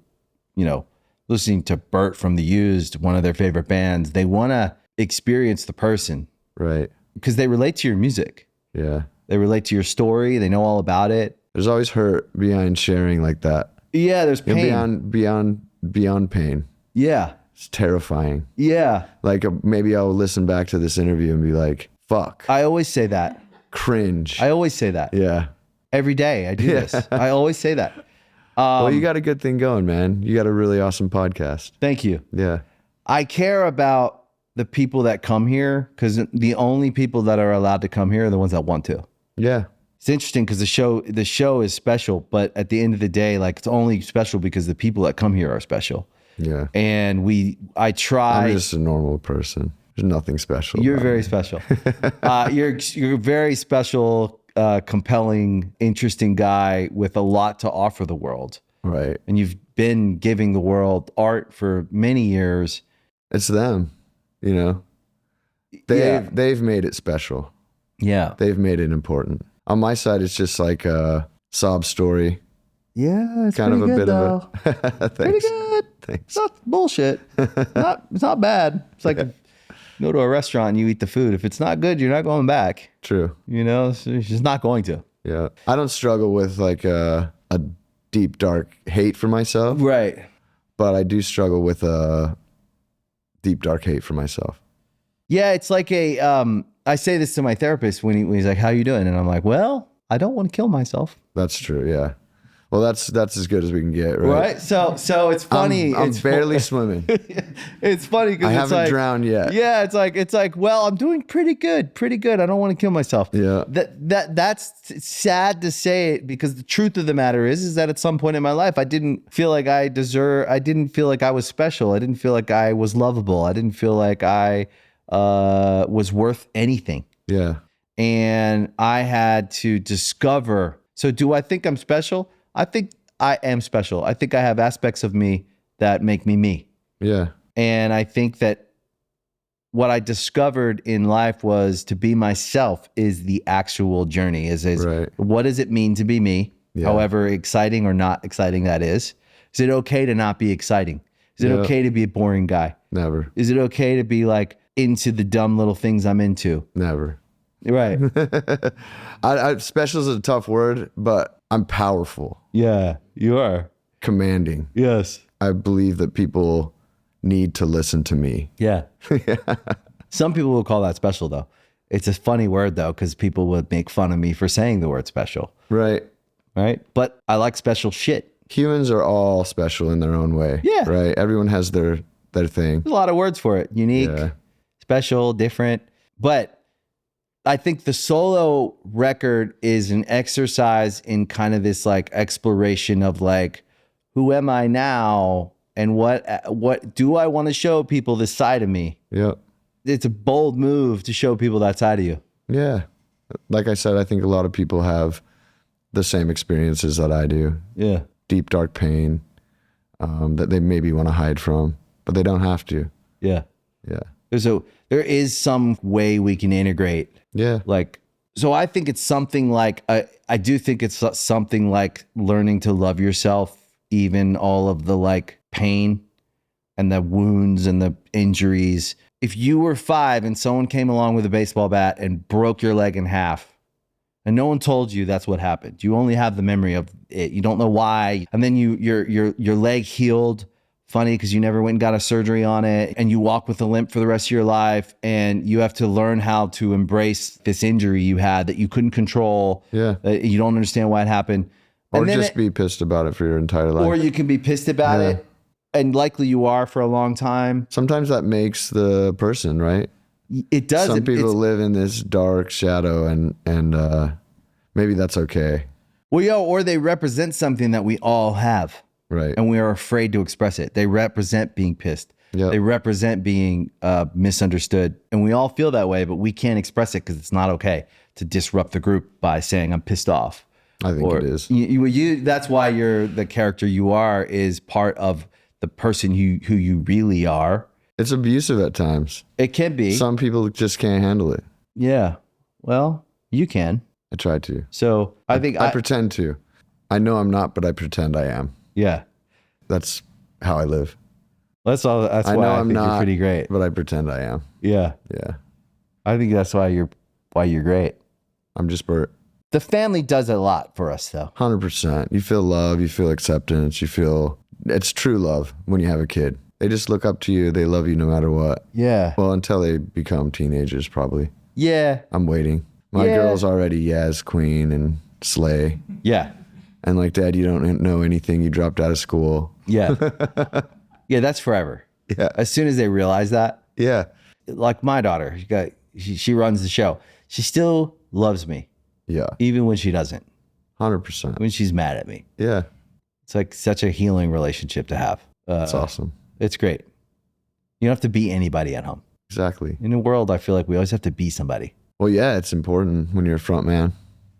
listening to Bert from The Used, one of their favorite bands, they want to experience the person. Right. Because they relate to your music. Yeah. They relate to your story. They know all about it. There's always hurt behind sharing like that. Yeah, there's pain. Beyond pain. Yeah. It's terrifying. Yeah. Like maybe I'll listen back to this interview and be like, fuck. I always say that. Cringe. I always say that. Yeah. Every day I do this. I always say that. Well, you got a good thing going, man. You got a really awesome podcast. Thank you. Yeah. I care about the people that come here, because the only people that are allowed to come here are the ones that want to. Yeah. It's interesting because the show is special, but at the end of the day, like, it's only special because the people that come here are special. Yeah. And I try. I'm just a normal person. There's nothing special. You're very special. You're a very special, compelling, interesting guy with a lot to offer the world. Right. And you've been giving the world art for many years. It's them, They've made it special. Yeah. They've made it important. On my side, it's just like a sob story. Yeah, it's Kind of a good, bit though. of a Pretty good. Thanks. It's not bullshit. It's not bad. It's like you go to a restaurant and you eat the food. If it's not good, you're not going back. True. So you're just not going to. Yeah. I don't struggle with like a deep, dark hate for myself. Right. But I do struggle with a deep, dark hate for myself. Yeah, it's like I say this to my therapist when he's like, how you doing? And I'm like, well, I don't want to kill myself. That's true, yeah. Well, that's as good as we can get, right? Right? So it's funny. I'm barely swimming. It's funny because I haven't drowned yet. Yeah, it's like, well, I'm doing pretty good. I don't want to kill myself. Yeah. That's sad to say it, because the truth of the matter is that at some point in my life, I didn't feel like I didn't feel like I was special. I didn't feel like I was lovable. I didn't feel like I was worth anything. Yeah. And I had to discover. So do I think I'm special? I think I am special. I think I have aspects of me that make me me. Yeah. And I think that what I discovered in life was to be myself is the actual journey. Is right. What does it mean to be me? Yeah. However exciting or not exciting that is. Is it okay to not be exciting? Is it okay to be a boring guy? Never. Is it okay to be like into the dumb little things I'm into? Never. Right. Special is a tough word, but I'm powerful. Yeah, you are. Commanding. Yes. I believe that people need to listen to me. Yeah. Some people will call that special, though. It's a funny word, though, because people would make fun of me for saying the word special. Right. Right. But I like special shit. Humans are all special in their own way. Yeah. Right. Everyone has their thing. There's a lot of words for it. Unique, special, different. But I think the solo record is an exercise in kind of this like exploration of like, who am I now? And what do I want to show people this side of me? Yeah. It's a bold move to show people that side of you. Yeah. Like I said, I think a lot of people have the same experiences that I do. Yeah. Deep, dark pain that they maybe want to hide from, but they don't have to. Yeah. Yeah. There is some way we can integrate. Yeah. So I think it's something like, I do think it's something like learning to love yourself, even all of the like pain and the wounds and the injuries. If you were 5 and someone came along with a baseball bat and broke your leg in half, and no one told you that's what happened, you only have the memory of it. You don't know why. And then your leg healed funny because you never went and got a surgery on it, and you walk with a limp for the rest of your life, and you have to learn how to embrace this injury you had that you couldn't control. Yeah. That you don't understand why it happened. Or And then just be pissed about it for your entire life. or you can be pissed about Yeah. it, and likely you are for a long time. Sometimes that makes the person, right? It does. Some people it's, live in this dark shadow, and maybe that's okay. well, or they represent something that we all have. Right. And we are afraid to express it. They represent being pissed. Yep. They represent being misunderstood. And we all feel that way, but we can't express it because it's not okay to disrupt the group by saying, I'm pissed off. I think it is. That's why you're the character you are is part of the person who you really are. It's abusive at times. It can be. Some people just can't handle it. Yeah. Well, you can. I try to. So I think I pretend to. I know I'm not, but I pretend I am. Yeah. That's how I live. That's all. That's I why know I I'm think not, you're pretty great. but I pretend I am. Yeah. Yeah. I think that's why you're great. I'm just Bert. The family does a lot for us, though. 100%. You feel love. You feel acceptance. You feel it's true love when you have a kid. They just look up to you. They love you no matter what. Yeah. Well, until they become teenagers, probably. Yeah. I'm waiting. My Yeah. girl's already Yaz Queen and Slay. Yeah. And like, Dad, you don't know anything. You dropped out of school. Yeah. Yeah, that's forever. Yeah. As soon as they realize that, Yeah. like my daughter, she runs the show. She still loves me, Yeah. even when she doesn't, 100%. when she's mad at me. Yeah. It's like such a healing relationship to have. That's awesome. It's great. You don't have to be anybody at home. Exactly. In the world, I feel like we always have to be somebody. Well, yeah, it's important when you're a front man.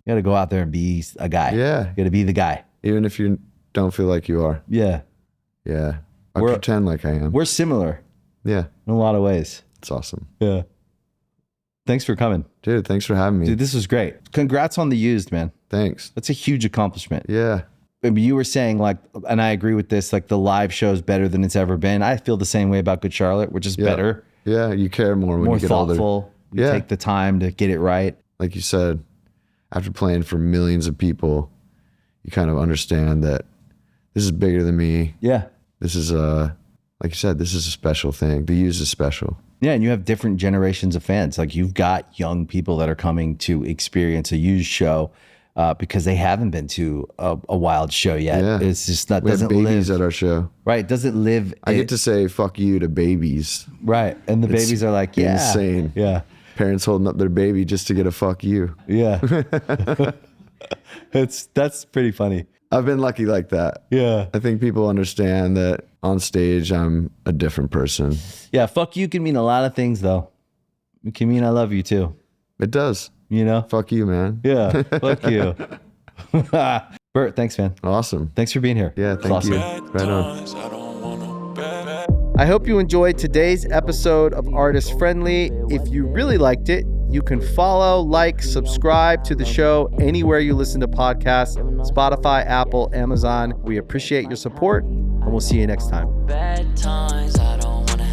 You got to go out there and be a guy. Yeah. You got to be the guy. Even if you don't feel like you are. Yeah. Yeah. I We're- pretend like I am. We're similar Yeah. in a lot of ways. It's awesome. Yeah. Thanks for coming. Dude, thanks for having me. Dude, this was great. Congrats on the used, man. Thanks. That's a huge accomplishment. Yeah. I mean, you were saying like, and I agree with this, like the live show is better than it's ever been. I feel the same way about Good Charlotte. We're just Yeah. better, Yeah. You care more when more you get older. thoughtful. We Yeah. take the time to get it right. Like you said, after playing for millions of people, you kind of understand that this is bigger than me. Yeah. This is like you said, this is a special thing. The use is special. Yeah. And you have different generations of fans. Like you've got young people that are coming to experience a used show because they haven't been to a wild show yet. Yeah. It's just not, We have doesn't babies live. at our show. Right. It doesn't live. I get to say fuck you to babies. Right. And the It's babies are like, yeah. insane. Yeah. Parents holding up their baby just to get a fuck you. Yeah. That's pretty funny. I've been lucky like that. Yeah. I think people understand that on stage I'm a different person. Yeah. Fuck you can mean a lot of things though. It can mean I love you too. It does. You know? Fuck you, man. Yeah. Fuck you. Bert, thanks, man. Awesome. Thanks for being here. Yeah, It's thank awesome. you. Right on. I hope you enjoyed today's episode of Artist Friendly. If you really liked it, you can follow, like, subscribe to the show anywhere you listen to podcasts, Spotify, Apple, Amazon. We appreciate your support, and we'll see you next time. Bad times, I don't wanna